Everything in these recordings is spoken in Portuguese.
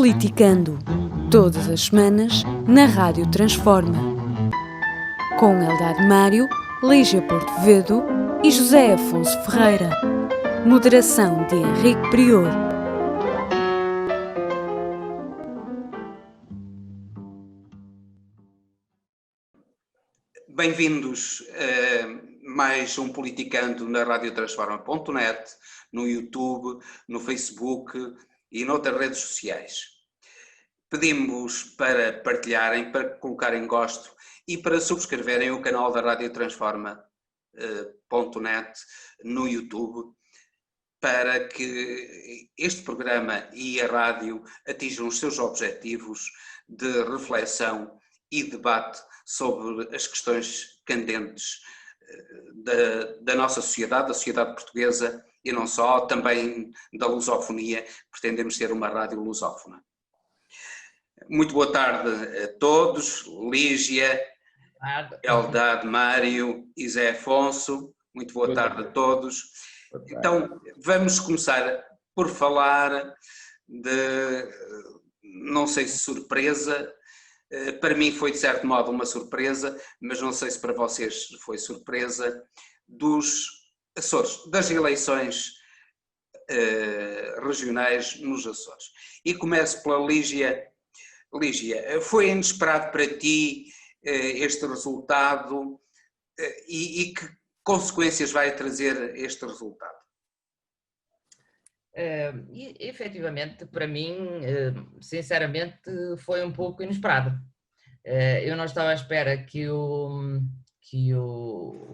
Politicando, todas as semanas, na Rádio Transforma. Com Eldade Mário, Lígia Portovedo e José Afonso Ferreira. Moderação de Henrique Prior. Bem-vindos a mais um Politicando na radiotransforma.net, no YouTube, no Facebook e noutras redes sociais. Pedimos para partilharem, para colocarem gosto e para subscreverem o canal da radiotransforma.net no YouTube, para que este programa e a rádio atinjam os seus objetivos de reflexão e debate sobre as questões candentes da nossa sociedade, da sociedade portuguesa e não só, também da lusofonia. Pretendemos ser uma rádio lusófona. Muito boa tarde a todos, Lígia, Eldade Mário e Zé Afonso. Muito boa tarde a todos. Então, vamos começar por falar de, não sei se surpresa, para mim foi de certo modo uma surpresa, mas não sei se para vocês foi surpresa, dos Açores, das eleições regionais nos Açores. E começo pela Lígia. Lígia, foi inesperado para ti este resultado e que consequências vai trazer este resultado? Efetivamente, para mim, sinceramente, foi um pouco inesperado. Eu não estava à espera que o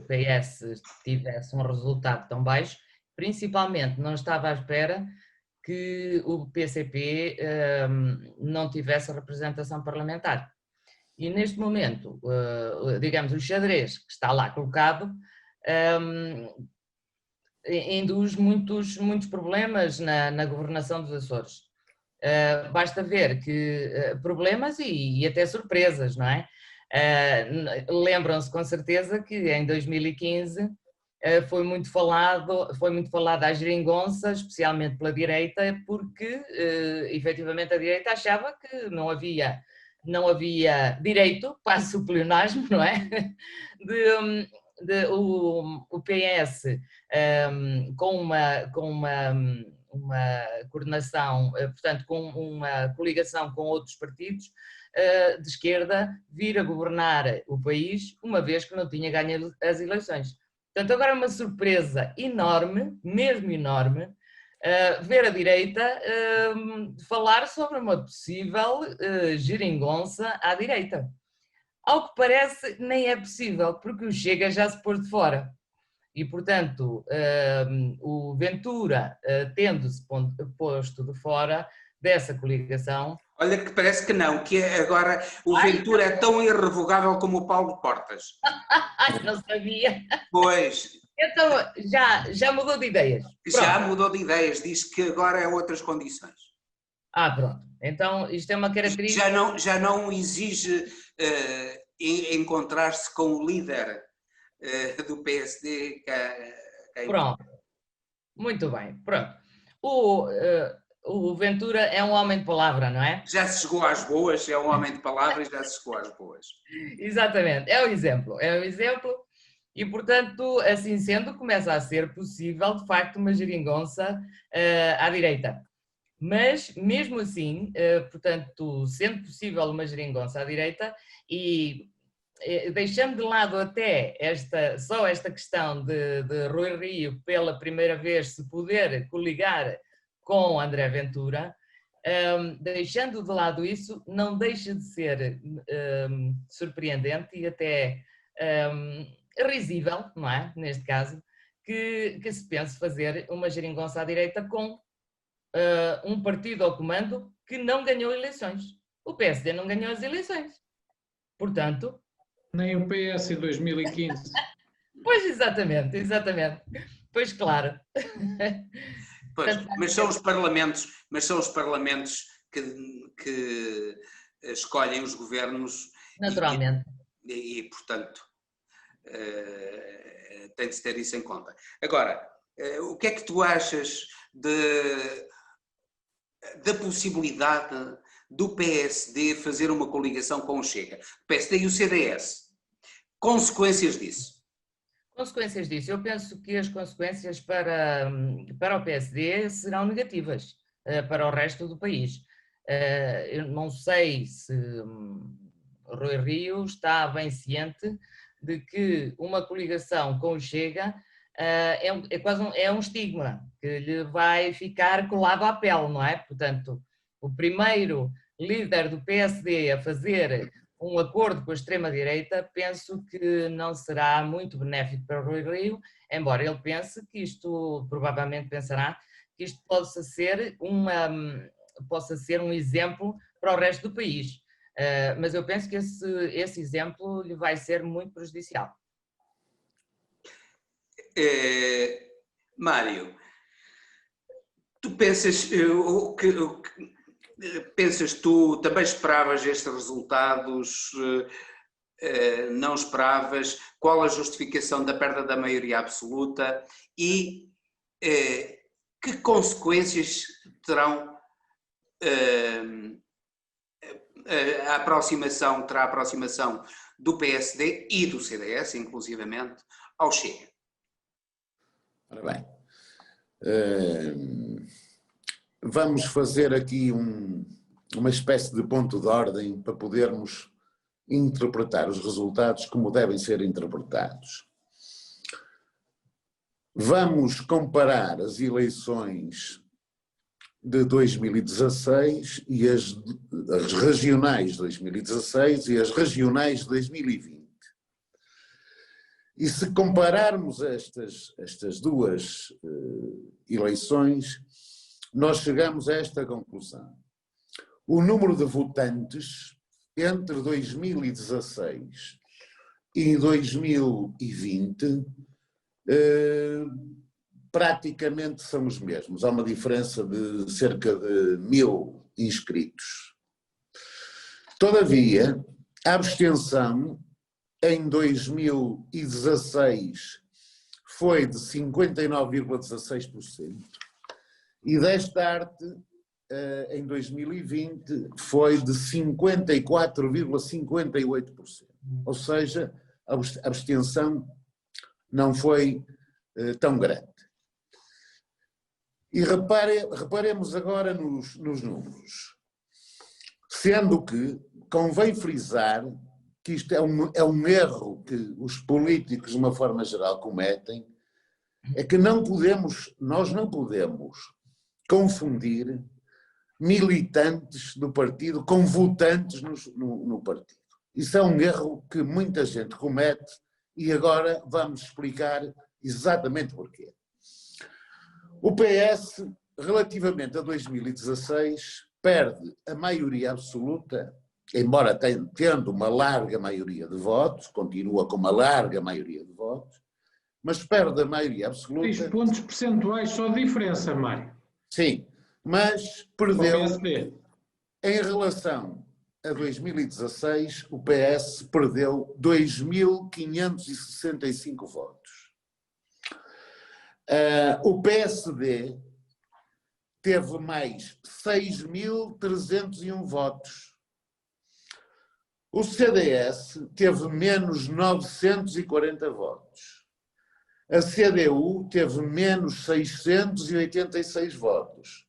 PS tivesse um resultado tão baixo, principalmente não estava à espera que o PCP não tivesse representação parlamentar. E neste momento, digamos, o xadrez que está lá colocado induz muitos problemas na governação dos Açores. Basta ver que problemas e até surpresas, não é? Lembram-se com certeza que em 2015 foi muito falada a geringonça, especialmente pela direita, porque efetivamente a direita achava que não havia direito, quase o pleonasmo, não é? O PS com uma coordenação, portanto, com uma coligação com outros partidos de esquerda, vir a governar o país, uma vez que não tinha ganho as eleições. Portanto, agora é uma surpresa enorme, mesmo enorme, ver a direita falar sobre uma possível geringonça à direita. Ao que parece, nem é possível, porque o Chega já se pôs de fora. E, portanto, o Ventura, tendo-se posto de fora dessa coligação... Olha que parece que não, que agora o Ventura é tão irrevogável como o Paulo Portas. Não sabia. Pois. Então, já mudou de ideias. Pronto. Já mudou de ideias, diz que agora é outras condições. Pronto. Então, isto é uma característica... Já não exige encontrar-se com o líder do PSD. Pronto. Muito bem. Pronto. O Ventura é um homem de palavra, não é? Já se chegou às boas, é um homem de palavra e já se chegou às boas. Exatamente, é um exemplo. E, portanto, assim sendo, começa a ser possível, de facto, uma geringonça à direita. Mas, mesmo assim, portanto, sendo possível uma geringonça à direita e deixando de lado até só esta questão de Rui Rio, pela primeira vez, se poder coligar com André Ventura, deixando de lado isso, não deixa de ser surpreendente e até risível, não é? Neste caso, que se pense fazer uma geringonça à direita com um partido ao comando que não ganhou eleições. O PSD não ganhou as eleições. Portanto... Nem o PS em 2015. Pois, exatamente. Pois, claro. Pois, mas são os parlamentos que escolhem os governos. Naturalmente. E portanto, tem de se ter isso em conta. Agora, o que é que tu achas de da possibilidade do PSD fazer uma coligação com o Chega, o PSD e o CDS. Consequências disso? Consequências disso. Eu penso que as consequências para o PSD serão negativas para o resto do país. Eu não sei se Rui Rio está bem ciente de que uma coligação com o Chega é quase um estigma que lhe vai ficar colado à pele, não é? Portanto, o primeiro líder do PSD a fazer um acordo com a extrema-direita, penso que não será muito benéfico para o Rui Rio, embora ele pense que isto, provavelmente pensará, que isto possa ser um exemplo para o resto do país. Mas eu penso que esse exemplo lhe vai ser muito prejudicial. Mário, tu também esperavas estes resultados, não esperavas? Qual a justificação da perda da maioria absoluta e que consequências terá a aproximação do PSD e do CDS, inclusivamente, ao Chega? Ora bem, vamos fazer aqui uma espécie de ponto de ordem para podermos interpretar os resultados como devem ser interpretados. Vamos comparar as eleições de 2016 e as regionais de 2016 e as regionais de 2020. E se compararmos estas duas eleições, nós chegamos a esta conclusão. O número de votantes entre 2016 e 2020 praticamente são os mesmos. Há uma diferença de cerca de 1000 inscritos. Todavia, a abstenção em 2016 foi de 59,16% e desta arte em 2020 foi de 54,58%. Ou seja, a abstenção não foi tão grande. E reparemos agora nos números. Sendo que convém frisar que isto é um erro que os políticos, de uma forma geral, cometem, é que nós não podemos confundir militantes do partido com votantes no partido. Isso é um erro que muita gente comete e agora vamos explicar exatamente porquê. O PS, relativamente a 2016, perde a maioria absoluta, embora tendo uma larga maioria de votos, continua com uma larga maioria de votos, mas perde a maioria absoluta. 6 pontos percentuais só de diferença, Mário. Sim, mas perdeu, em relação a 2016, o PS perdeu 2.565 votos. O PSD teve mais 6.301 votos. O CDS teve menos 940 votos. A CDU teve menos 686 votos.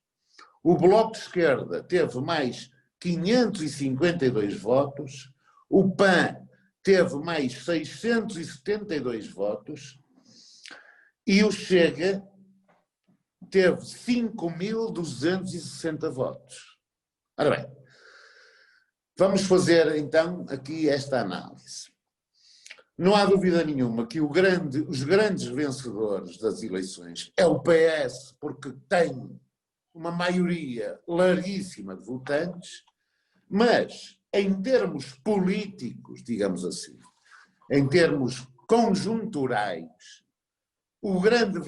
O Bloco de Esquerda teve mais 552 votos. O PAN teve mais 672 votos. E o Chega teve 5.260 votos. Ora bem, vamos fazer então aqui esta análise. Não há dúvida nenhuma que os grandes vencedores das eleições é o PS, porque tem uma maioria larguíssima de votantes, mas em termos políticos, digamos assim, em termos conjunturais, os grandes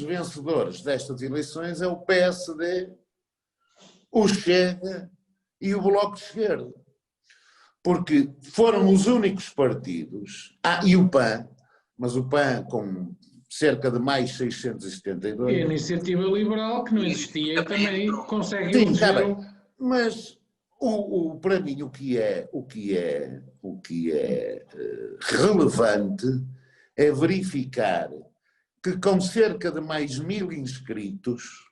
vencedores destas eleições é o PSD, o Chega e o Bloco de Esquerda. Porque foram os únicos partidos, e o PAN, mas o PAN com cerca de mais E a 672. iniciativa liberal, que não existia, e também consegue Sim, está eleger bem. Mas para mim o que é relevante é verificar que com cerca de mais 1000 inscritos,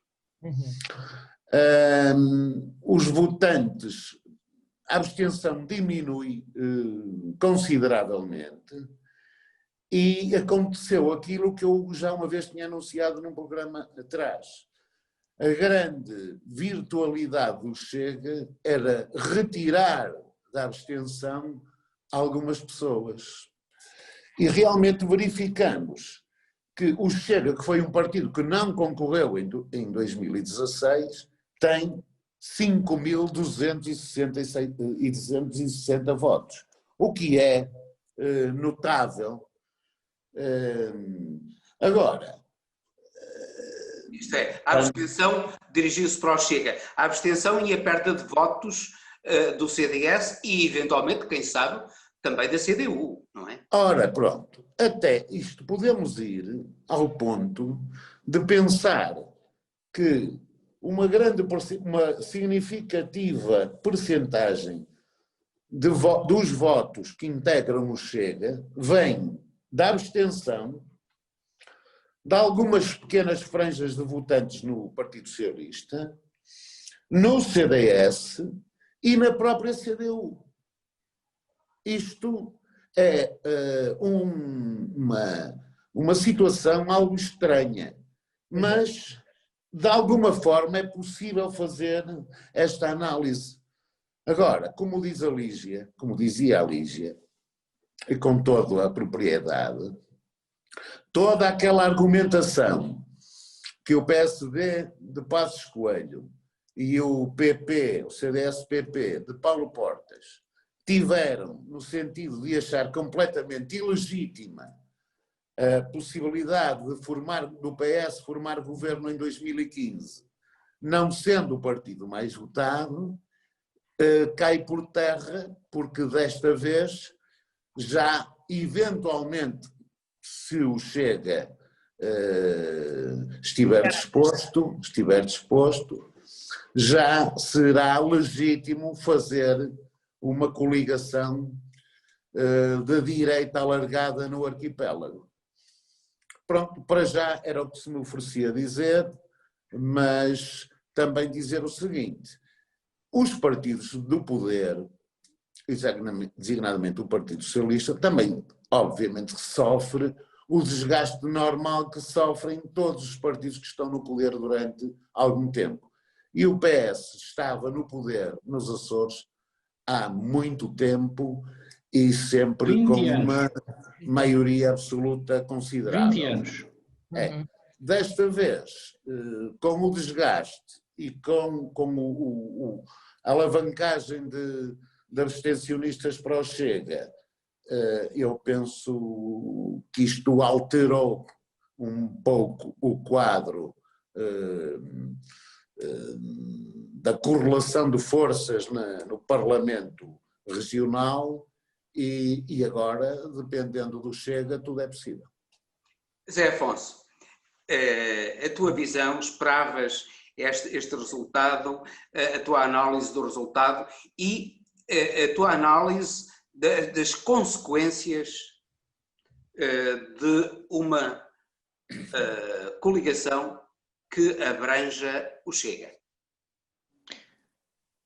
os votantes, a abstenção diminui consideravelmente, e aconteceu aquilo que eu já uma vez tinha anunciado num programa atrás. A grande virtualidade do Chega era retirar da abstenção algumas pessoas. E realmente verificamos que o Chega, que foi um partido que não concorreu em 2016, tem 5.260 votos, o que é notável. Agora, isto é, a abstenção dirigiu-se para o Chega. A abstenção e a perda de votos do CDS e, eventualmente, quem sabe, também da CDU, não é? ora, pronto, até isto podemos ir ao ponto de pensar que uma significativa percentagem dos votos que integram o Chega vem da abstenção, de algumas pequenas franjas de votantes no Partido Socialista, no CDS e na própria CDU. Isto é uma situação algo estranha, mas de alguma forma é possível fazer esta análise. Agora, como dizia a Lígia, e com toda a propriedade, toda aquela argumentação que o PSD de Passos Coelho e o PP, o CDS-PP de Paulo Portas, tiveram no sentido de achar completamente ilegítima a possibilidade do PS formar governo em 2015, não sendo o partido mais votado, cai por terra, porque desta vez já eventualmente, se o Chega estiver disposto, já será legítimo fazer uma coligação de direita alargada no arquipélago. Pronto, para já era o que se me oferecia dizer, mas também dizer o seguinte: os partidos do poder, designadamente o Partido Socialista, também, obviamente, sofre o desgaste normal que sofrem todos os partidos que estão no poder durante algum tempo. E o PS estava no poder nos Açores há muito tempo e sempre com uma maioria absoluta considerável. 20 anos. Desta vez, com o desgaste e com a alavancagem de abstencionistas para o Chega, eu penso que isto alterou um pouco o quadro da correlação de forças no Parlamento regional e agora, dependendo do Chega, tudo é possível. Zé Afonso, a tua visão, esperavas este resultado, a tua análise do resultado e a tua análise das consequências de uma coligação que abranja o Chega.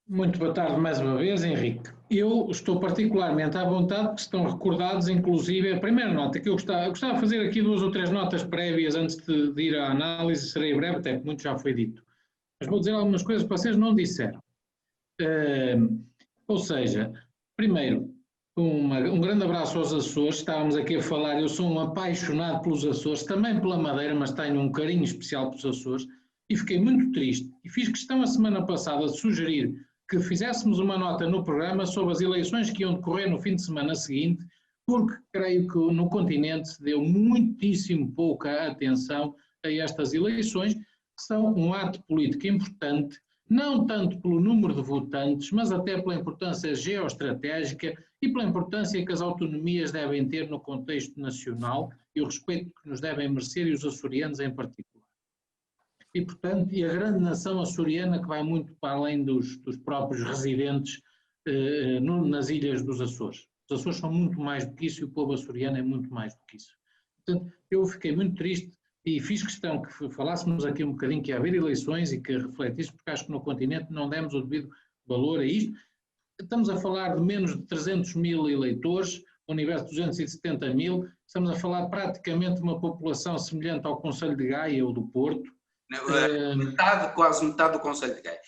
Muito boa tarde mais uma vez, Henrique. Eu estou particularmente à vontade porque estão recordados, inclusive, a primeira nota que eu gostava de fazer aqui 2 ou 3 notas prévias antes de ir à análise, serei breve, até porque muito já foi dito. Mas vou dizer algumas coisas que vocês não disseram. Ou seja, primeiro, um grande abraço aos Açores. Estávamos aqui a falar, eu sou um apaixonado pelos Açores, também pela Madeira, mas tenho um carinho especial pelos Açores e fiquei muito triste. E fiz questão a semana passada de sugerir que fizéssemos uma nota no programa sobre as eleições que iam decorrer no fim de semana seguinte, porque creio que no continente se deu muitíssimo pouca atenção a estas eleições, que são um ato político importante, não tanto pelo número de votantes, mas até pela importância geoestratégica e pela importância que as autonomias devem ter no contexto nacional e o respeito que nos devem merecer, e os açorianos em particular. E, portanto, e a grande nação açoriana que vai muito para além dos próprios residentes nas ilhas dos Açores. Os Açores são muito mais do que isso e o povo açoriano é muito mais do que isso. Portanto, eu fiquei muito triste e fiz questão que falássemos aqui um bocadinho que ia haver eleições e que refletisse, porque acho que no continente não demos o devido valor a isto. Estamos a falar de menos de 300 mil eleitores, o universo de 270 mil, estamos a falar praticamente de uma população semelhante ao Conselho de Gaia ou do Porto. Quase metade do Conselho de Gaia.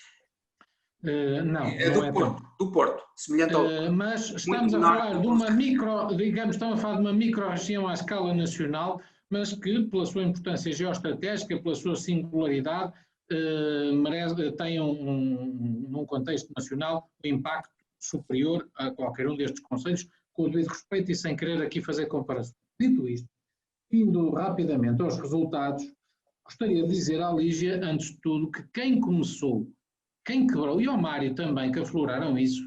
Não é é do Porto, semelhante ao... mas estamos a falar de uma estamos a falar de uma micro-região à escala nacional, mas que, pela sua importância geoestratégica, pela sua singularidade, tem num contexto nacional um impacto superior a qualquer um destes concelhos, com o devido respeito e sem querer aqui fazer comparação. Dito isto, indo rapidamente aos resultados, gostaria de dizer à Lígia, antes de tudo, que quem quebrou, e ao Mário também, que afloraram isso,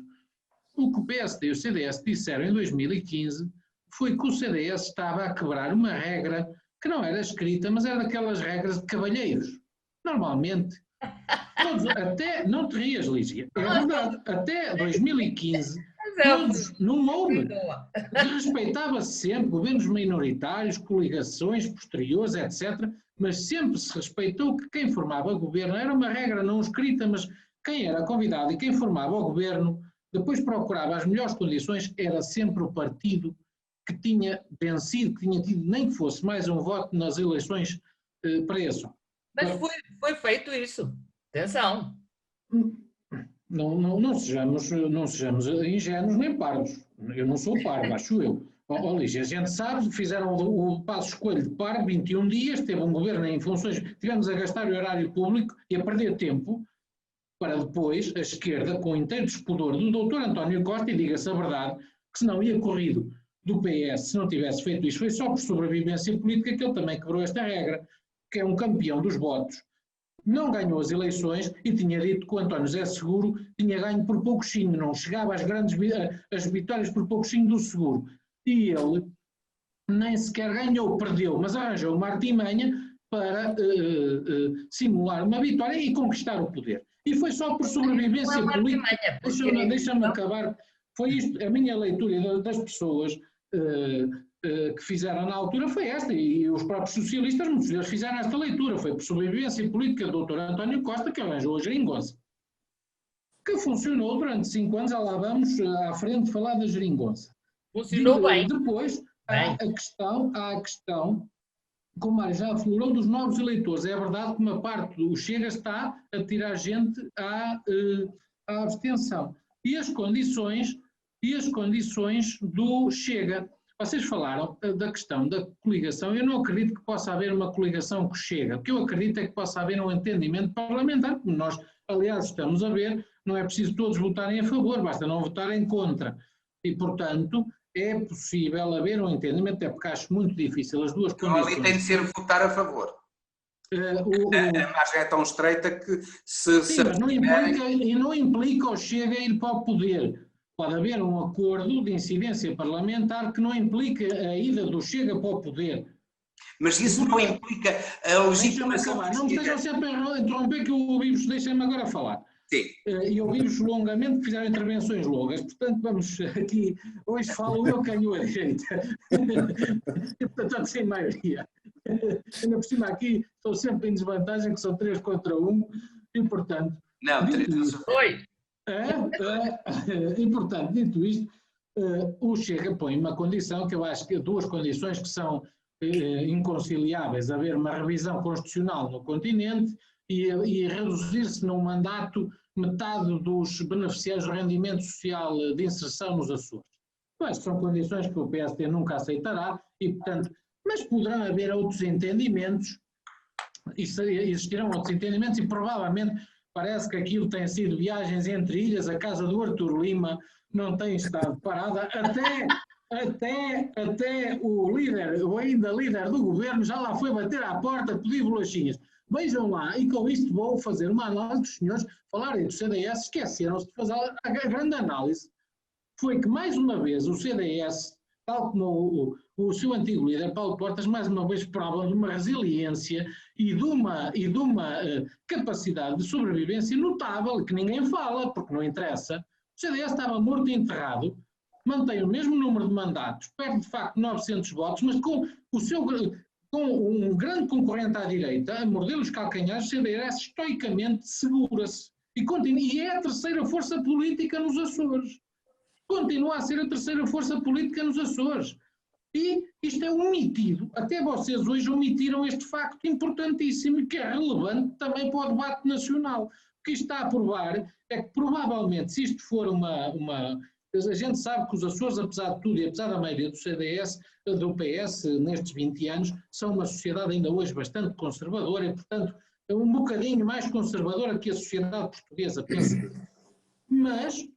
o que o PSD e o CDS disseram em 2015 foi que o CDS estava a quebrar uma regra que não era escrita, mas era daquelas regras de cavalheiros. Normalmente, até, não te rias, Lígia, é verdade, até 2015, não houve, respeitava-se sempre governos minoritários, coligações posteriores, etc., mas sempre se respeitou que quem formava governo, era uma regra não escrita, mas quem era convidado e quem formava o governo, depois procurava as melhores condições, era sempre o partido que tinha vencido, que tinha tido nem que fosse mais um voto nas eleições para esse. Mas foi feito isso. Atenção. Não sejamos ingênuos nem parvos. Eu não sou parvo, acho eu. Lígia, a gente sabe, fizeram o passo escolho de par, 21 dias, teve um governo em funções, tivemos a gastar o horário público e a perder tempo, para depois a esquerda, com o inteiro despudor do doutor António Costa, e diga-se a verdade, que se não ia corrido do PS, se não tivesse feito isto, foi só por sobrevivência política que ele também quebrou esta regra, que é um campeão dos votos, não ganhou as eleições e tinha dito que o António José Seguro tinha ganho por pouquinho, não chegava às vitórias por pouquinho do Seguro. E ele nem sequer ganhou, perdeu, mas arranjou uma artimanha para simular uma vitória e conquistar o poder. E foi só por sobrevivência política. Deixa-me acabar. Foi isto, a minha leitura das pessoas que fizeram na altura foi esta, e os próprios socialistas, muitos deles fizeram esta leitura, foi por sobrevivência política do Dr. António Costa que arranjou a geringonça. Que funcionou durante 5 anos, já lá vamos à frente falar da geringonça. Funcionou bem. Depois, há a questão, como o Mário já aflorou, dos novos eleitores. É verdade que uma parte do Chega está a tirar gente à abstenção. E as condições do Chega. Vocês falaram da questão da coligação. Eu não acredito que possa haver uma coligação que Chega. O que eu acredito é que possa haver um entendimento parlamentar, como nós, aliás, estamos a ver. Não é preciso todos votarem a favor, basta não votarem contra. E, portanto, é possível haver um entendimento, até porque acho muito difícil as duas condições. Ali tem de ser votar a favor. A margem é tão estreita que se... Sim, mas não implica o Chega ir para o poder. Pode haver um acordo de incidência parlamentar que não implica a ida do Chega para o poder. Mas isso não implica a legitimação... Não me estejam sempre a interromper que eu ouvi-vos, deixem-me agora falar. Sim. E ouvi-vos longamente, que fizeram intervenções longas, portanto vamos aqui, hoje falo eu ganho a direita, e portanto sem maioria. Ainda por cima aqui estou sempre em desvantagem, que são 3 contra 1, e portanto... Não, 3 contra 1. E portanto, dito isto, o Chega põe uma condição, que eu acho que 2 condições que são inconciliáveis, haver uma revisão constitucional no continente, e reduzir-se num mandato metade dos beneficiários do rendimento social de inserção nos Açores. Mas são condições que o PSD nunca aceitará e, portanto, mas poderão haver outros entendimentos, existirão outros entendimentos e provavelmente parece que aquilo tem sido viagens entre ilhas, a casa do Artur Lima não tem estado parada, até o líder, ou ainda líder do governo, já lá foi bater à porta pedir bolachinhas. Vejam lá, e com isto vou fazer uma análise dos senhores falarem do CDS, esqueceram-se de fazer a grande análise. Foi que, mais uma vez, o CDS, tal como o seu antigo líder, Paulo Portas, mais uma vez prova de uma resiliência e de uma capacidade de sobrevivência notável, que ninguém fala, porque não interessa. O CDS estava morto e enterrado, mantém o mesmo número de mandatos, perde de facto 900 votos, mas com um grande concorrente à direita, a morder os calcanhares, o CDS estoicamente segura-se. E é a terceira força política nos Açores. Continua a ser a terceira força política nos Açores. E isto é omitido, até vocês hoje omitiram este facto importantíssimo e que é relevante também para o debate nacional. O que isto está a provar é que provavelmente, se isto for a gente sabe que os Açores, apesar de tudo e apesar da maioria do CDS, do PS, nestes 20 anos, são uma sociedade ainda hoje bastante conservadora e, portanto, um bocadinho mais conservadora que a sociedade portuguesa pensa. Mas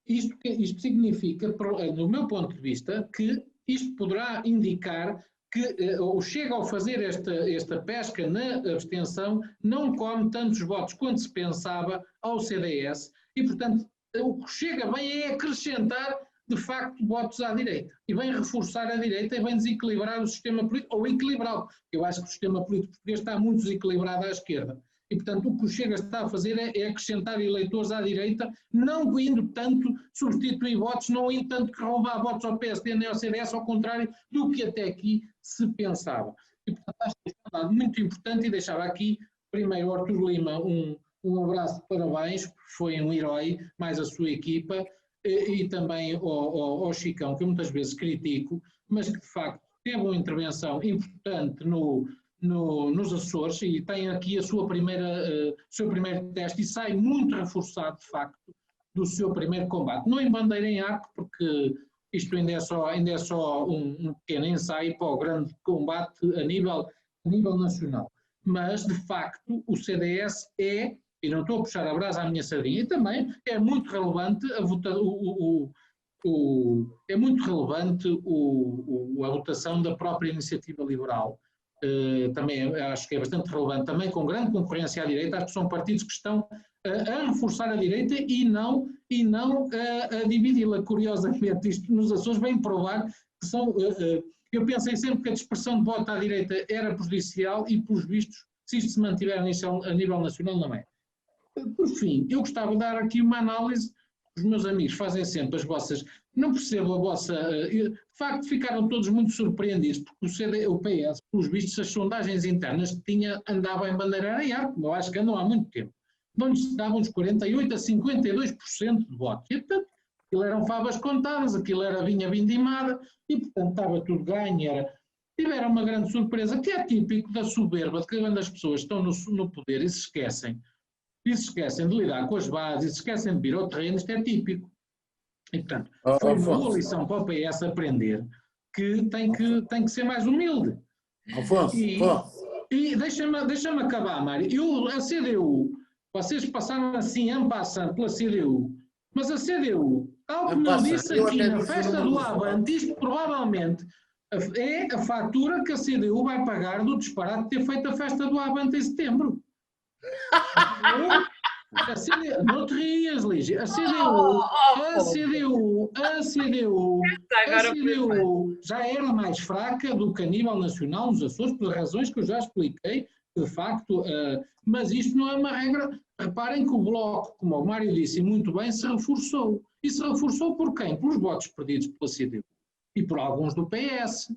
isto significa, do meu ponto de vista, que isto poderá indicar que o Chega, ao fazer esta pesca na abstenção, não come tantos votos quanto se pensava ao CDS e, portanto, o que Chega vem é acrescentar, de facto, votos à direita e vem reforçar a direita e vem desequilibrar o sistema político, ou equilibrá-lo. Eu acho que o sistema político português está muito desequilibrado à esquerda. E, portanto, o que o Chega está a fazer é acrescentar eleitores à direita, não indo tanto substituir votos, não indo tanto que roubar votos ao PSD nem ao CDS, ao contrário do que até aqui se pensava. E, portanto, acho que é um dado muito importante e deixava aqui, primeiro, ao Artur Lima um abraço de parabéns, porque foi um herói, mais a sua equipa, e também ao Chicão, que eu muitas vezes critico, mas que, de facto, teve uma intervenção importante nos Açores e tem aqui o seu primeiro teste e sai muito reforçado, de facto, do seu primeiro combate. Não em bandeira em arco, porque isto ainda é só um pequeno ensaio para o grande combate a nível nacional. Mas, de facto, o CDS e não estou a puxar a brasa à minha sardinha, e também é muito relevante a votação da própria iniciativa liberal. Também acho que é bastante relevante, também com grande concorrência à direita. Acho que são partidos que estão a reforçar a direita e não a dividi-la. Curiosamente, isto nos Açores vem provar que são... eu pensei sempre que a dispersão de voto à direita era prejudicial e, pelos vistos, se isto se mantiver a nível nacional, não é. Por fim, eu gostava de dar aqui uma análise. Os meus amigos fazem sempre as vossas... Não percebo a vossa... De facto, ficaram todos muito surpreendidos, porque o PS, pelos vistos, as sondagens internas que tinha, andava em bandeira em arco, eu acho que andam há muito tempo. Não-lhes davam uns 48% a 52% de votos. E, portanto, aquilo eram favas contadas, aquilo era vinha vindimada, e, portanto, estava tudo ganho. Tiveram uma grande surpresa, que é típico da soberba, de que quando as pessoas estão no poder e se esquecem de lidar com as bases, e se esquecem de vir ao terreno, isto é típico. E, portanto, foi uma boa lição para o PS aprender que tem que ser mais humilde. Afonso, e deixa-me acabar, Mário. A CDU, vocês passaram assim, en passant pela CDU, mas a CDU, tal como eu disse aqui na festa do Avante, isto provavelmente é a fatura que a CDU vai pagar do disparate de ter feito a festa do Avante em setembro. Não te rias, Lígia. A CDU já era mais fraca do que a nível nacional nos Açores, por razões que eu já expliquei, de facto, mas isto não é uma regra. Reparem que o Bloco, como o Mário disse muito bem, se reforçou. E se reforçou por quem? Pelos votos perdidos pela CDU. E por alguns do PS.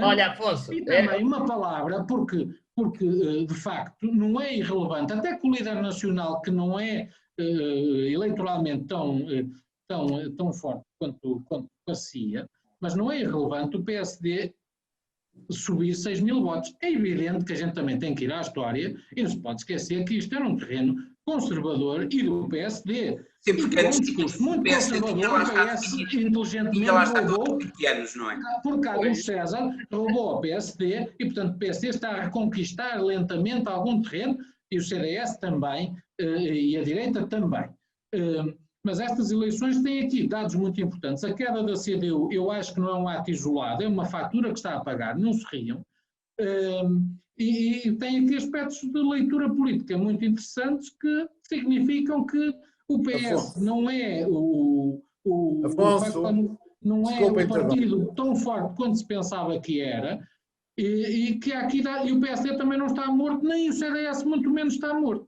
Olha, Afonso... E também uma palavra, porque de facto não é irrelevante, até que o líder nacional, que não é eleitoralmente tão forte quanto parecia, mas não é irrelevante o PSD subir 6 mil votos. É evidente que a gente também tem que ir à história e não se pode esquecer que isto era um terreno conservador e do PSD. Sim, porque um discurso muito conservador, o PS inteligentemente roubou, por Carlos César, roubou ao PSD e, portanto, o PSD está a reconquistar lentamente algum terreno e o CDS também, e a direita também. Mas estas eleições têm aqui dados muito importantes. A queda da CDU, eu acho que não é um ato isolado, é uma fatura que está a pagar, não se riam. E tem aqui aspectos de leitura política muito interessantes que significam que o PS não é Afonso, não é Desculpa, um partido tão forte quanto se pensava que era, e que aqui e o PSD também não está morto, nem o CDS muito menos está morto.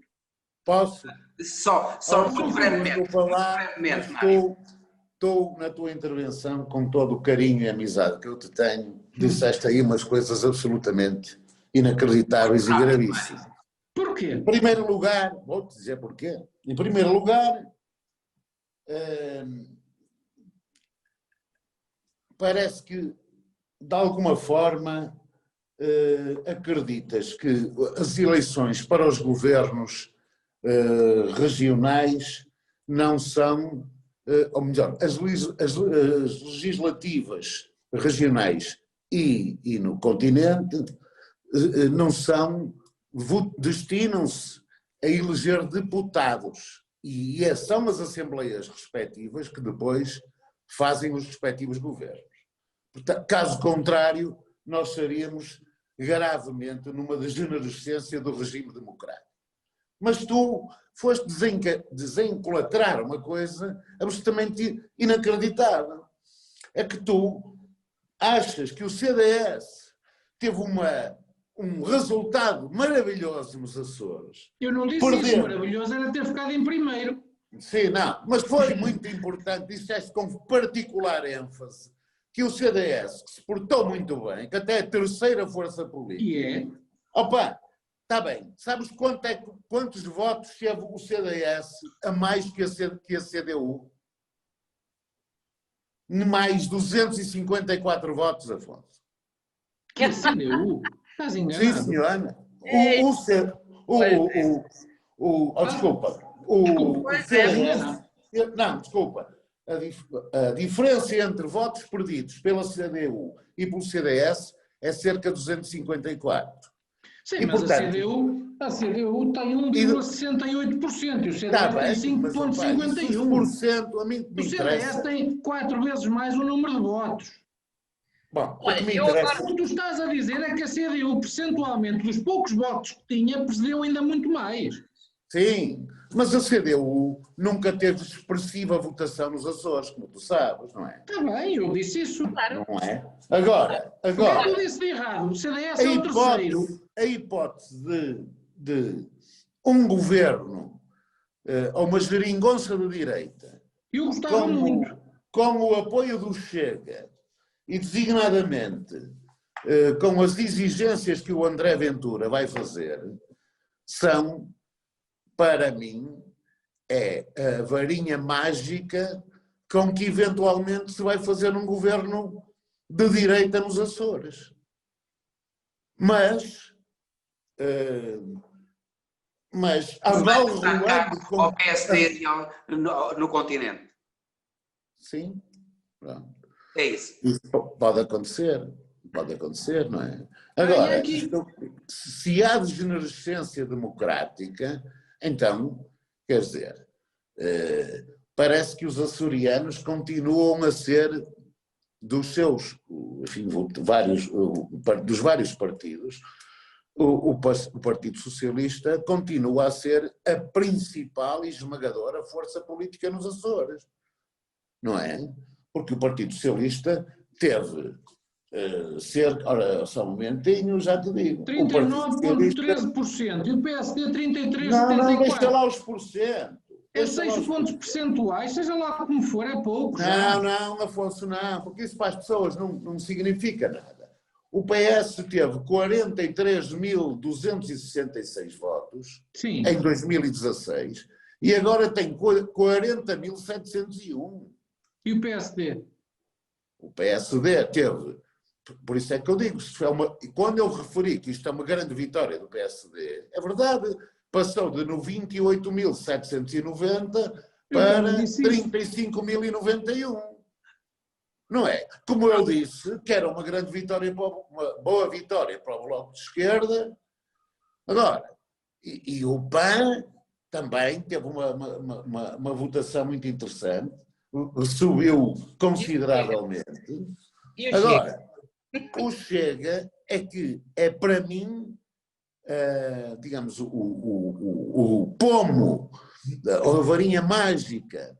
Posso? Só muito brevemente. Desculpa lá, mas estou na tua intervenção com todo o carinho e amizade que eu te tenho. Disseste aí umas coisas absolutamente inacreditáveis e gravíssimas. Porquê? Em primeiro lugar, vou-te dizer porquê. Em primeiro lugar, parece que, de alguma forma, acreditas que as eleições para os governos regionais não são, ou melhor, as legislativas regionais e no continente não são, destinam-se a eleger deputados e são as assembleias respectivas que depois fazem os respectivos governos. Portanto, caso contrário, nós estaríamos gravemente numa degenerescência do regime democrático. Mas tu foste desencolatrar uma coisa absolutamente inacreditável. É que tu achas que o CDS teve um resultado maravilhoso nos Açores. Eu não disse isso, maravilhoso era ter ficado em primeiro. Sim, não, mas foi muito importante, disseste com particular ênfase, que o CDS, que se portou muito bem, que até é a terceira força política. E é? Opa, está bem. Sabes quantos votos teve o CDS a mais que a CDU? Mais 254 votos, Afonso. Que a CDU? Estás enganado? Sim, senhora. Desculpa. O CDS... Não, desculpa. A diferença entre votos perdidos pela CDU e pelo CDS é cerca de 254. Sim, e, mas portanto, a CDU tem 1,68% e o CDS tem 5,51%. O CDS tem 4 vezes mais o número de votos. Bom, olha, o que tu estás a dizer é que a CDU, percentualmente, dos poucos votos que tinha, perdeu ainda muito mais. Sim, mas a CDU nunca teve expressiva votação nos Açores, como tu sabes, não é? Está bem, eu disse isso. Claro. Não é? Agora... O que é que eu disse de errado? O CDS é o terceiro. A hipótese de um governo ou uma geringonça de direita eu gostava muito. Com o apoio do Chega e designadamente com as exigências que o André Ventura vai fazer, são, para mim, a varinha mágica com que eventualmente se vai fazer um governo de direita nos Açores. Mas ao PSD no continente. Sim, pronto. É isso. Isso pode acontecer, não é? Agora, se há degenerescência democrática, então, quer dizer, parece que os açorianos continuam a ser dos seus, enfim, dos vários partidos, o Partido Socialista continua a ser a principal e esmagadora força política nos Açores, não é? Porque o Partido Socialista teve ora, só um momentinho, já te digo. 39,13% e o PSD 33,74%. Não, deixa lá os porcento. É 6 pontos percentuais, seja lá como for, é pouco. Não, Afonso, não, porque isso para as pessoas não significa nada. O PS teve 43.266 votos em 2016 e agora tem 40.701. E o PSD? O PSD teve, por isso é que eu digo, quando eu referi que isto é uma grande vitória do PSD, é verdade, passou de 28.790 para 35.091. Não é? Como eu disse, que era uma grande vitória, uma boa vitória para o Bloco de Esquerda. Agora, e o PAN também teve uma votação muito interessante, subiu consideravelmente. Agora, o Chega é para mim, digamos, o pomo, ou a varinha mágica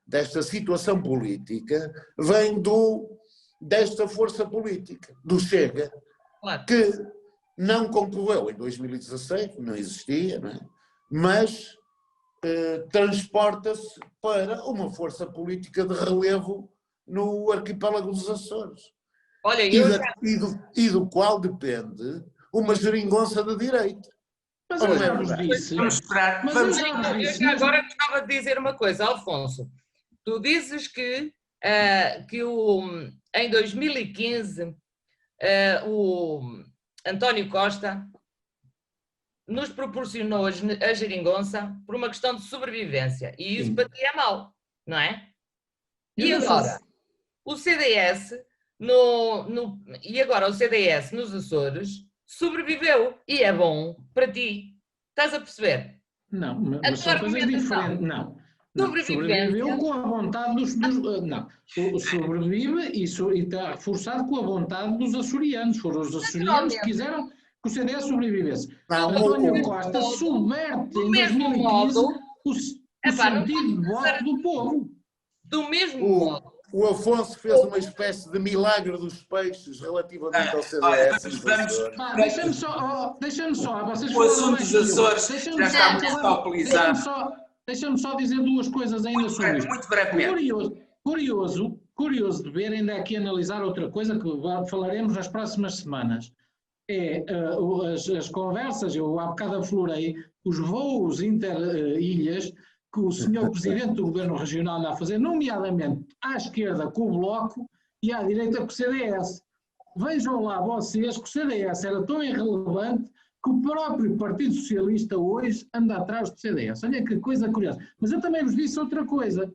desta situação política vem desta força política, do Chega, Claro. que não concorreu em 2016, não existia, não é? Mas transporta-se para uma força política de relevo no arquipélago dos Açores. Olha, E do qual depende uma geringonça da direita. Mas eu já vos disse. Vamos esperar. Mas Vamos... eu já vos disse. Eu agora gostava de dizer uma coisa, Alfonso. Tu dizes que em 2015 o António Costa nos proporcionou a geringonça por uma questão de sobrevivência. E isso para ti é mau, não é? E agora, o CDS o CDS nos Açores sobreviveu e é bom para ti. Estás a perceber? Não, mas são coisas diferentes. Não. Sobreviveu com a vontade dos não, sobrevive e está reforçado com a vontade dos açorianos. Foram os açorianos que quiseram que o CDS sobrevivesse. António Costa subverte em 2015 o sentido de voto do povo. Do mesmo modo. O Afonso fez uma espécie de milagre dos peixes relativamente ao CDS. Deixa-me só, vocês o assunto dos Açores já está muito calculizado. Deixa-me só dizer duas coisas ainda sobre isto. Muito brevemente. Curioso de ver, ainda aqui analisar outra coisa que falaremos nas próximas semanas. É as conversas, eu há bocado aflorei, os voos inter-ilhas que o senhor Presidente do Governo Regional anda a fazer, nomeadamente à esquerda com o Bloco e à direita com o CDS. Vejam lá vocês que o CDS era tão irrelevante que o próprio Partido Socialista hoje anda atrás do CDS. Olha que coisa curiosa. Mas eu também vos disse outra coisa,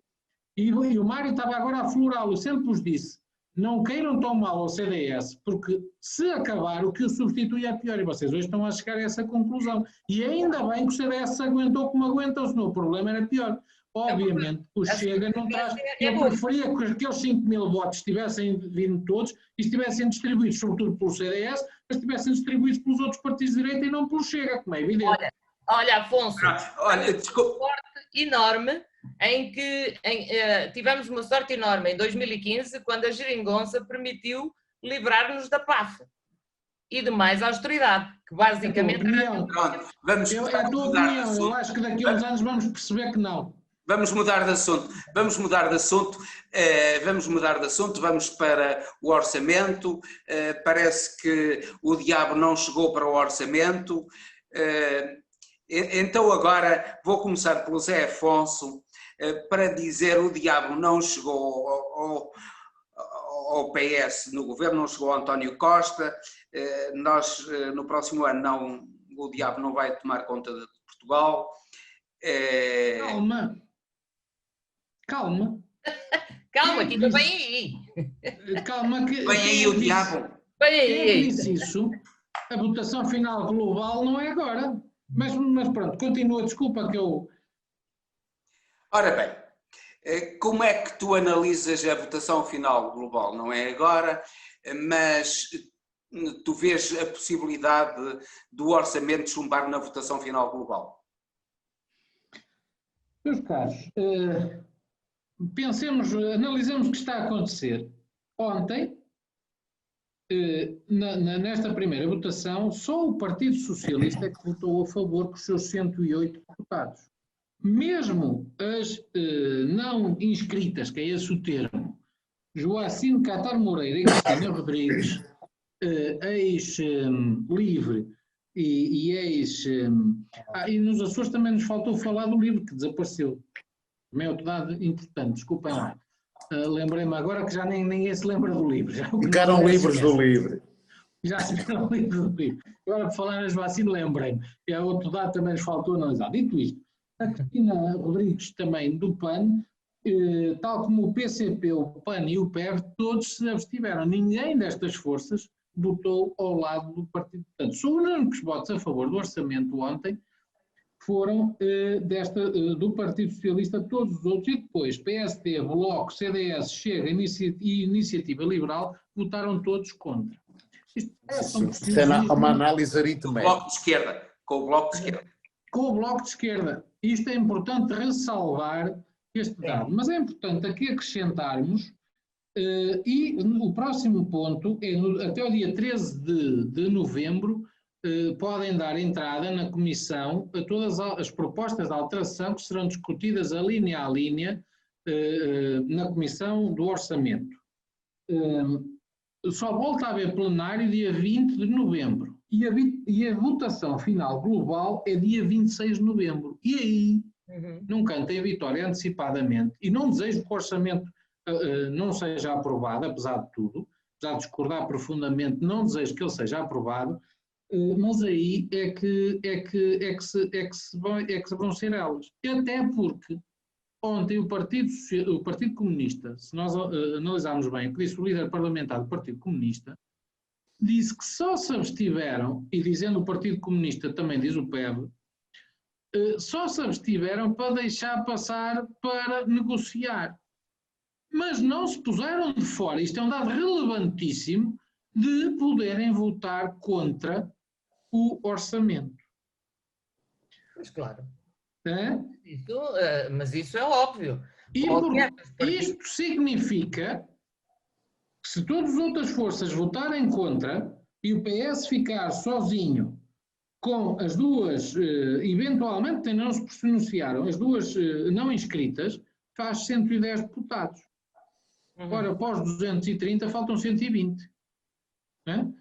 e o Mário estava agora a aflorá-lo, sempre vos disse, não queiram tão mal ao CDS, porque se acabar o que o substitui é pior, e vocês hoje estão a chegar a essa conclusão. E ainda bem que o CDS se aguentou como aguentou, senão o problema era pior. Obviamente, o Chega não traz... Eu preferia que aqueles 5.000 votos tivessem vindo todos e estivessem distribuídos, sobretudo pelo CDS, mas estivessem distribuídos pelos outros partidos de direita e não pelo Chega, como é evidente. Olha Afonso, desculpa. Sorte enorme em que tivemos uma sorte enorme em 2015, quando a geringonça permitiu livrar-nos da PAF e de mais austeridade, que basicamente... Vamos é a tua opinião, eu acho que daqui a uns anos vamos perceber que não. Vamos mudar de assunto, vamos para o orçamento. Parece que o diabo não chegou para o orçamento. Então agora vou começar pelo Zé Afonso para dizer o diabo não chegou ao PS no governo, não chegou ao António Costa. Nós no próximo ano o diabo não vai tomar conta de Portugal. Calma, que ainda vem aí. Calma que... Vem aí o diabo. Vem aí. Quem disse isso, a votação final global não é agora. Mas pronto, continua, desculpa que eu... Ora bem, como é que tu analisas a votação final global? Não é agora, mas tu vês a possibilidade do orçamento chumbar na votação final global? Meus caros, analisemos o que está a acontecer. Ontem, nesta primeira votação, só o Partido Socialista é que votou a favor com os seus 108 deputados. Mesmo as não inscritas, que é esse o termo, Joacim Catar Moreira e Cristina Rodrigues, ex-LIVRE e ex... e nos Açores também nos faltou falar do LIVRE, que desapareceu. Também é outro dado importante, desculpem lá. Lembrei-me agora que já ninguém se lembra do LIVRE. Ficaram livres do LIVRE. Já se ficaram livres do LIVRE. Agora, por falar nas vacinas, lembrei-me. É outro dado que também nos faltou analisar. Dito isto, a Cristina Rodrigues também do PAN, tal como o PCP, o PAN e o PEV, todos se abstiveram. Ninguém destas forças votou ao lado do partido. Portanto, só os únicos votos a favor do orçamento ontem foram do Partido Socialista, todos os outros, e depois PSD, Bloco, CDS, Chega e Iniciativa Liberal votaram todos contra. Isto é uma análise aritmética. Com o Bloco de Esquerda. Com o Bloco de Esquerda. Isto é importante ressalvar este dado. Mas é importante aqui acrescentarmos, e o próximo ponto é até o dia 13 de novembro, podem dar entrada na Comissão a todas as propostas de alteração que serão discutidas a linha na Comissão do Orçamento. Só volta a haver plenário dia 20 de novembro e a votação final global é dia 26 de novembro. E aí não cantem a vitória antecipadamente e não desejo que o Orçamento não seja aprovado, apesar de tudo, apesar de discordar profundamente, não desejo que ele seja aprovado, mas aí é que vão ser elas. Até porque ontem o Partido Comunista, se nós analisarmos bem o que disse o líder parlamentar do Partido Comunista, disse que só se abstiveram, e dizendo o Partido Comunista também diz o PEV, só se abstiveram para deixar passar para negociar. Mas não se puseram de fora, isto é um dado relevantíssimo, de poderem votar contra o orçamento. Pois claro. É? Mas isso é óbvio. Isto significa que se todas as outras forças votarem contra e o PS ficar sozinho com as duas, eventualmente não se pronunciaram, as duas não inscritas, faz 110 deputados. Ora, após 230 faltam 120.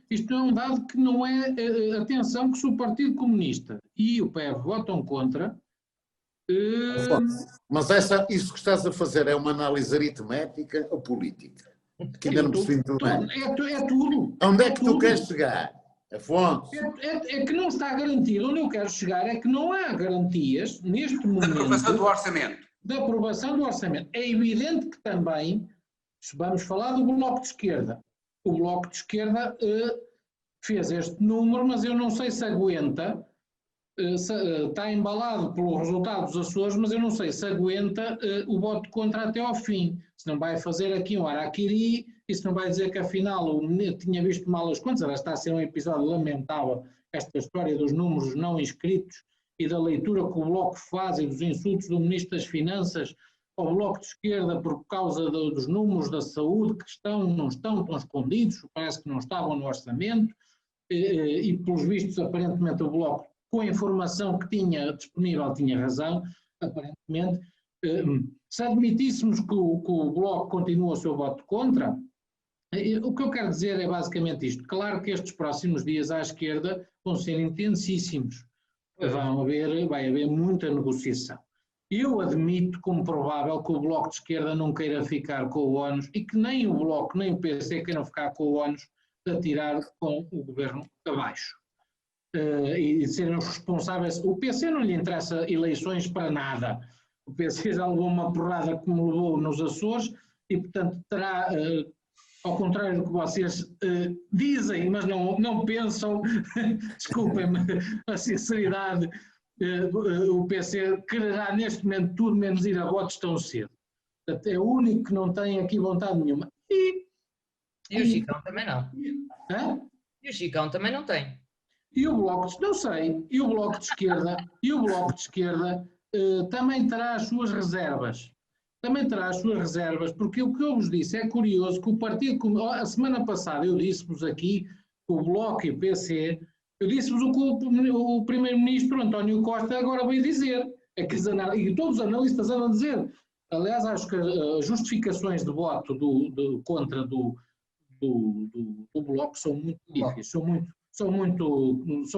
Isto é um dado que não é, atenção, que se o Partido Comunista e o PEV votam contra... Mas isso que estás a fazer é uma análise aritmética ou política? Que ainda não percebi muito bem. É tudo. Onde é que tu queres chegar, Afonso? É que não está garantido. Onde eu quero chegar é que não há garantias, neste momento... Da aprovação do orçamento. Da aprovação do orçamento. É evidente que também, se vamos falar do Bloco de Esquerda, o Bloco de Esquerda fez este número, mas eu não sei se aguenta, está embalado pelos resultados dos Açores, mas eu não sei se aguenta o voto contra até ao fim. Se não vai fazer aqui um araquiri, e se não vai dizer que afinal o menino tinha visto mal as contas, ela está a ser um episódio lamentável, esta história dos números não inscritos e da leitura que o Bloco faz e dos insultos do Ministro das Finanças ao Bloco de Esquerda por causa dos números da saúde que não estão escondidos, parece que não estavam no orçamento, e pelos vistos aparentemente o Bloco, com a informação que tinha disponível, tinha razão, aparentemente. Se admitíssemos que o Bloco continua o seu voto contra, o que eu quero dizer é basicamente isto. Claro que estes próximos dias à esquerda vão ser intensíssimos. Vai haver muita negociação. Eu admito como provável que o Bloco de Esquerda não queira ficar com o ónus e que nem o Bloco nem o PC queiram ficar com o ónus de atirar com o governo abaixo. E serem os responsáveis. O PC não lhe interessa eleições para nada. O PC já levou uma porrada como levou nos Açores e, portanto, terá, ao contrário do que vocês dizem, mas não pensam, desculpem-me a sinceridade, o PC quererá neste momento tudo menos ir a votos tão cedo. Portanto, é o único que não tem aqui vontade nenhuma. E o Chicão também não. E o Chicão também não tem. E o Bloco, não sei, e o Bloco de Esquerda também terá as suas reservas. Porque o que eu vos disse é curioso que o partido, a semana passada eu disse-vos aqui, o Bloco e o PC, eu disse-vos o que o primeiro-ministro António Costa agora veio dizer, e todos os analistas andam a dizer. Aliás, acho que as justificações de voto contra do Bloco são muito difíceis, são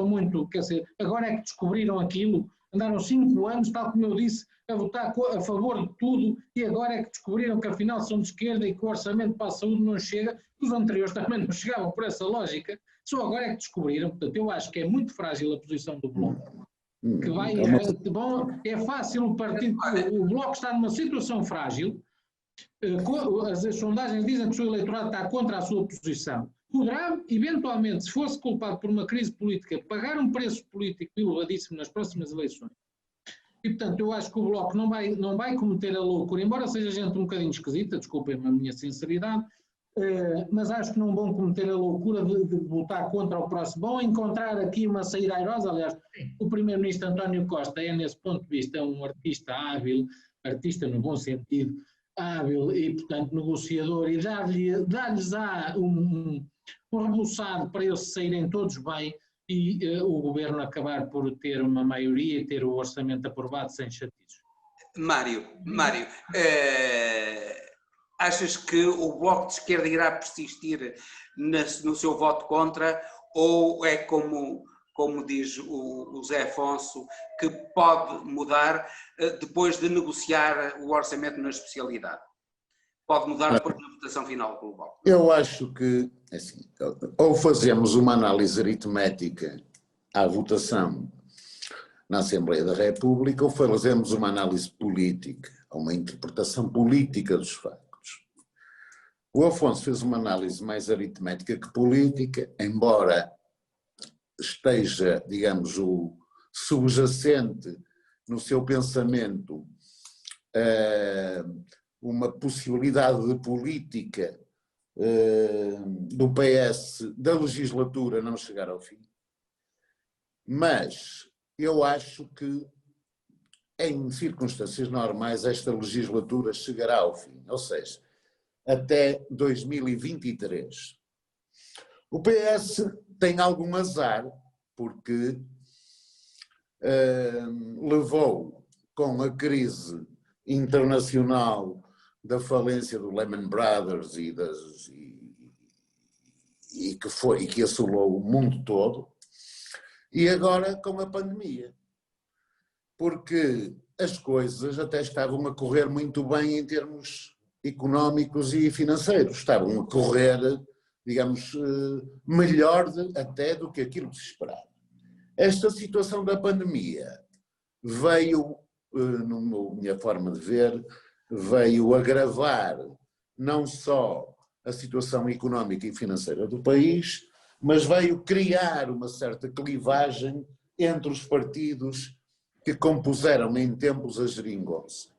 muito, quer dizer, agora é que descobriram aquilo, andaram 5 anos, tal como eu disse, a votar a favor de tudo e agora é que descobriram que afinal são de esquerda e que o orçamento para a saúde não chega, os anteriores também não chegavam por essa lógica, só agora é que descobriram. Portanto, eu acho que é muito frágil a posição do Bloco. É fácil o Bloco está numa situação frágil, as sondagens dizem que o seu eleitorado está contra a sua posição. Poderá, eventualmente, se fosse culpado por uma crise política, pagar um preço político elevadíssimo nas próximas eleições. E, portanto, eu acho que o Bloco não vai cometer a loucura, embora seja gente um bocadinho esquisita, desculpem-me a minha sinceridade, mas acho que não vão cometer a loucura de votar contra o próximo. Vão encontrar aqui uma saída airosa. Aliás, o primeiro-ministro António Costa é, nesse ponto de vista, um artista hábil, artista no bom sentido, hábil e, portanto, negociador, e dar-lhes um rebuçado para eles saírem todos bem e o governo acabar por ter uma maioria e ter o orçamento aprovado sem chatices. Mário, achas que o Bloco de Esquerda irá persistir no seu voto contra, ou é como diz o Zé Afonso, que pode mudar depois de negociar o orçamento na especialidade? Pode mudar depois da votação final global? Eu acho que, assim, ou fazemos uma análise aritmética à votação na Assembleia da República, ou fazemos uma análise política, uma interpretação política dos factos. O Afonso fez uma análise mais aritmética que política, embora esteja, digamos, o subjacente no seu pensamento uma possibilidade de política do PS da legislatura não chegar ao fim. Mas eu acho que em circunstâncias normais esta legislatura chegará ao fim, ou seja, até 2023. O PS tem algum azar, porque levou com a crise internacional da falência do Lehman Brothers e que assolou o mundo todo, e agora com a pandemia. Porque as coisas até estavam a correr muito bem em termos económicos e financeiros, estavam a correr, digamos, melhor até do que aquilo que se esperava. Esta situação da pandemia veio, na minha forma de ver, veio agravar não só a situação económica e financeira do país, mas veio criar uma certa clivagem entre os partidos que compuseram em tempos a geringonça.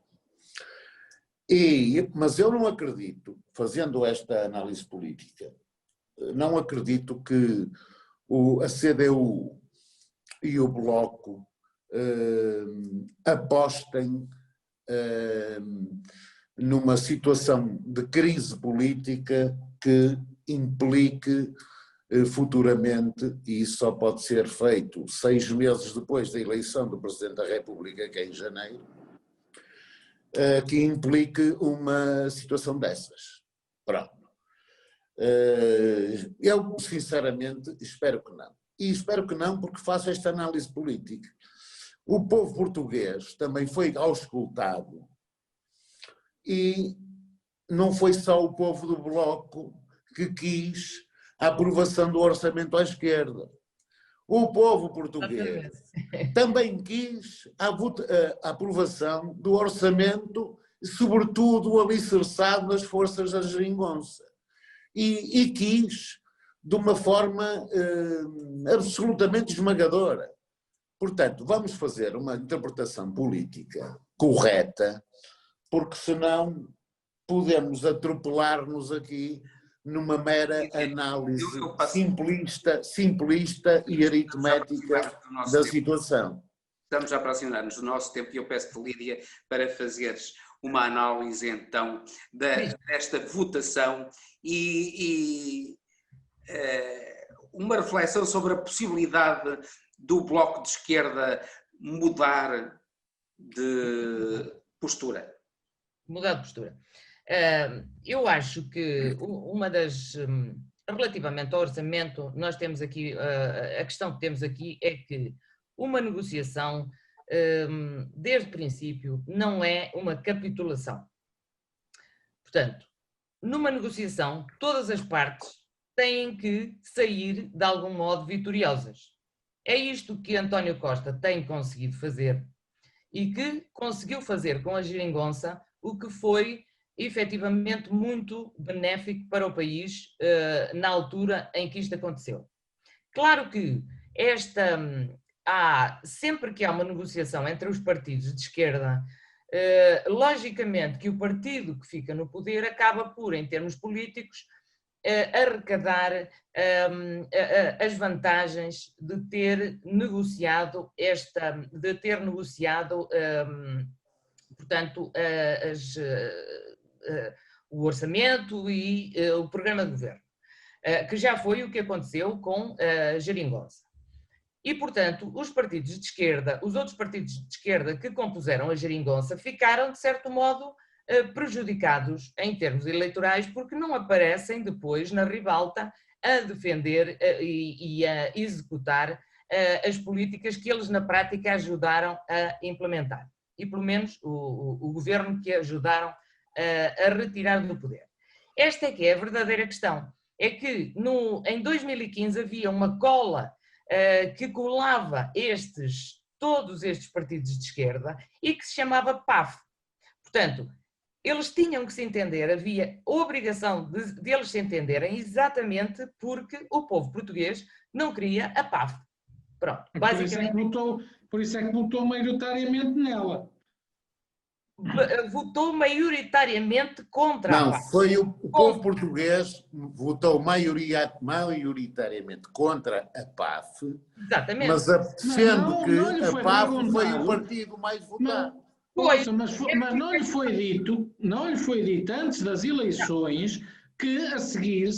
Mas eu não acredito, fazendo esta análise política, não acredito que a CDU e o Bloco apostem numa situação de crise política que implique futuramente, e isso só pode ser feito 6 meses depois da eleição do Presidente da República, que é em janeiro, que implique uma situação dessas. Pronto. Eu, sinceramente, espero que não. E espero que não porque faço esta análise política. O povo português também foi auscultado e não foi só o povo do Bloco que quis a aprovação do orçamento à esquerda. O povo português também quis a aprovação do orçamento, sobretudo alicerçado nas forças da geringonça. E quis de uma forma absolutamente esmagadora. Portanto, vamos fazer uma interpretação política correta, porque senão podemos atropelar-nos aqui numa mera análise simplista e aritmética da situação. Estamos a aproximar-nos do nosso tempo e eu peço-te, Lídia, para fazeres uma análise então desta votação e uma reflexão sobre a possibilidade do Bloco de Esquerda mudar de postura. Mudar de postura. Eu acho que uma das... Relativamente ao orçamento, nós temos aqui... A questão que temos aqui é que uma negociação, desde o princípio, não é uma capitulação. Portanto, numa negociação, todas as partes têm que sair de algum modo vitoriosas. É isto que António Costa tem conseguido fazer e que conseguiu fazer com a geringonça, o que foi efetivamente muito benéfico para o país na altura em que isto aconteceu. Claro que sempre que há uma negociação entre os partidos de esquerda, logicamente que o partido que fica no poder acaba por, em termos políticos, arrecadar as vantagens de ter negociado portanto, o orçamento e o programa de governo, que já foi o que aconteceu com a Geringonça. E, portanto, os partidos de esquerda, os outros partidos de esquerda que compuseram a Geringonça ficaram, de certo modo, prejudicados em termos eleitorais, porque não aparecem depois na ribalta a defender e a executar as políticas que eles na prática ajudaram a implementar. E pelo menos o governo que ajudaram a retirar do poder. Esta é que é a verdadeira questão. É que em 2015 havia uma cola que colava todos estes partidos de esquerda e que se chamava PAF. Portanto, eles tinham que se entender, havia obrigação de eles se entenderem exatamente porque o povo português não queria a PAF. Pronto, basicamente. Por isso é que votou maioritariamente nela. Votou maioritariamente contra a PAF. Não, foi o povo português votou maioritariamente contra a PAF. Exatamente. Mas defende que a PAF foi o partido mais votado. Mas não lhe foi dito antes das eleições que a seguir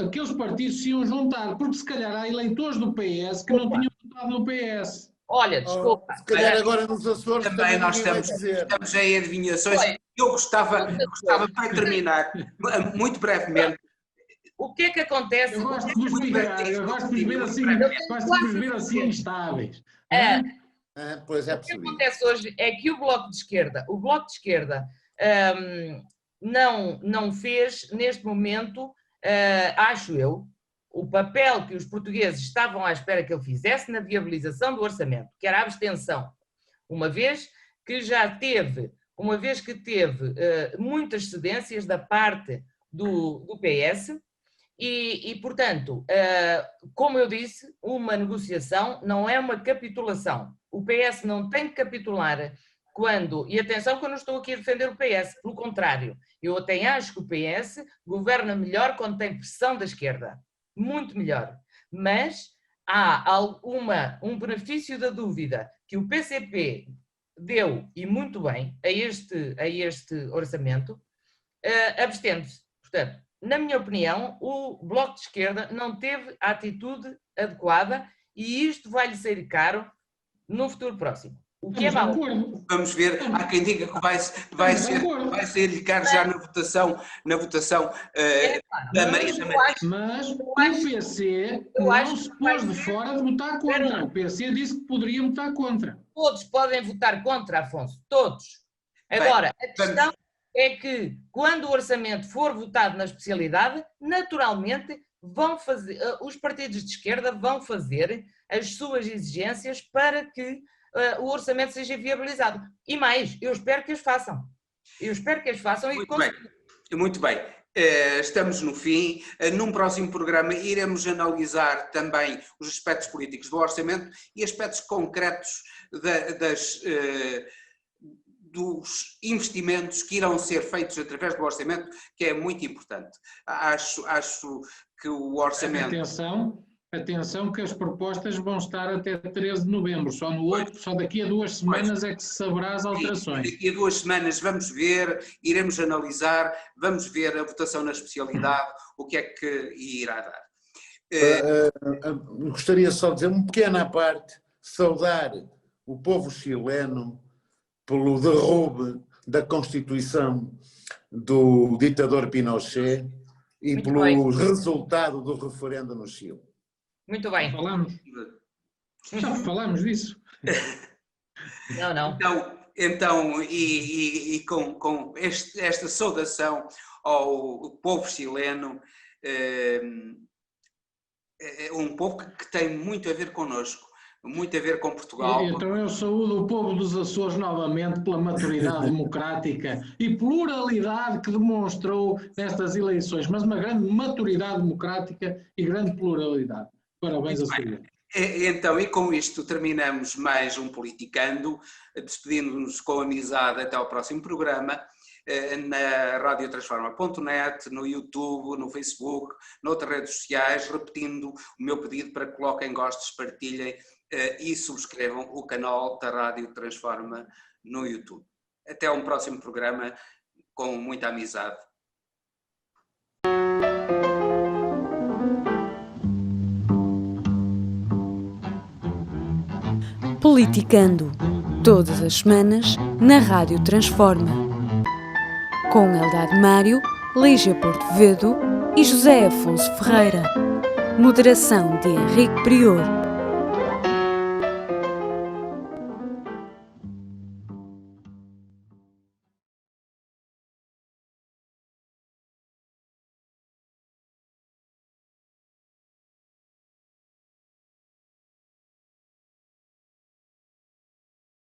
aqueles partidos se iam juntar, porque se calhar há eleitores do PS que não tinham votado no PS. Olha, desculpa. Se calhar agora nos Açores também nós estamos em adivinhações. Eu gostava para terminar, muito brevemente. O que é que acontece? Eu gosto de vos ver assim instáveis. Pois é possível. O que possível. acontece hoje é que o Bloco de Esquerda não fez, neste momento, acho eu, o papel que os portugueses estavam à espera que ele fizesse na viabilização do orçamento, que era a abstenção, uma vez que teve muitas cedências da parte do PS e, portanto, como eu disse, uma negociação não é uma capitulação. O PS não tem que capitular e atenção que eu não estou aqui a defender o PS, pelo contrário, eu até acho que o PS governa melhor quando tem pressão da esquerda. Muito melhor, mas há um benefício da dúvida que o PCP deu, e muito bem, a este orçamento, abstendo-se. Portanto, na minha opinião, o Bloco de Esquerda não teve a atitude adequada e isto vai-lhe sair caro no futuro próximo. O que é mau. Vamos ver, há quem diga que vai ser-lhe caro já na votação da Maria da Maria. Mas o PC não se pôs de fora de votar contra. O PC disse que poderia votar contra. Todos podem votar contra, Afonso, todos. Agora, a questão é que quando o orçamento for votado na especialidade, naturalmente os partidos de esquerda vão fazer as suas exigências para que o orçamento seja viabilizado. E mais, eu espero que as façam. Muito bem. Estamos no fim. Num próximo programa iremos analisar também os aspectos políticos do orçamento e aspectos concretos dos investimentos que irão ser feitos através do orçamento, que é muito importante. Acho que o orçamento... Atenção que as propostas vão estar até 13 de novembro, só daqui a 2 semanas é que se saberá as alterações. Daqui a 2 semanas vamos ver, iremos analisar, vamos ver a votação na especialidade, o que é que irá dar. Gostaria só de dizer uma pequena parte, saudar o povo chileno pelo derrube da Constituição do ditador Pinochet e pelo resultado do referendo no Chile. Muito bem. Já falamos disso. Não. Então com esta saudação ao povo chileno, um povo que tem muito a ver connosco, muito a ver com Portugal. Então eu saúdo o povo dos Açores novamente pela maturidade democrática e pluralidade que demonstrou nestas eleições, mas uma grande maturidade democrática e grande pluralidade. Parabéns a Silvia. Então, e com isto terminamos mais um Politicando, despedindo-nos com amizade até ao próximo programa, na radiotransforma.net, no YouTube, no Facebook, noutras redes sociais, repetindo o meu pedido para que coloquem gostos, partilhem e subscrevam o canal da Rádio Transforma no YouTube. Até um próximo programa com muita amizade. Politicando, todas as semanas, na Rádio Transforma. Com Eldad Mário, Lígia Portovedo e José Afonso Ferreira. Moderação de Henrique Prior.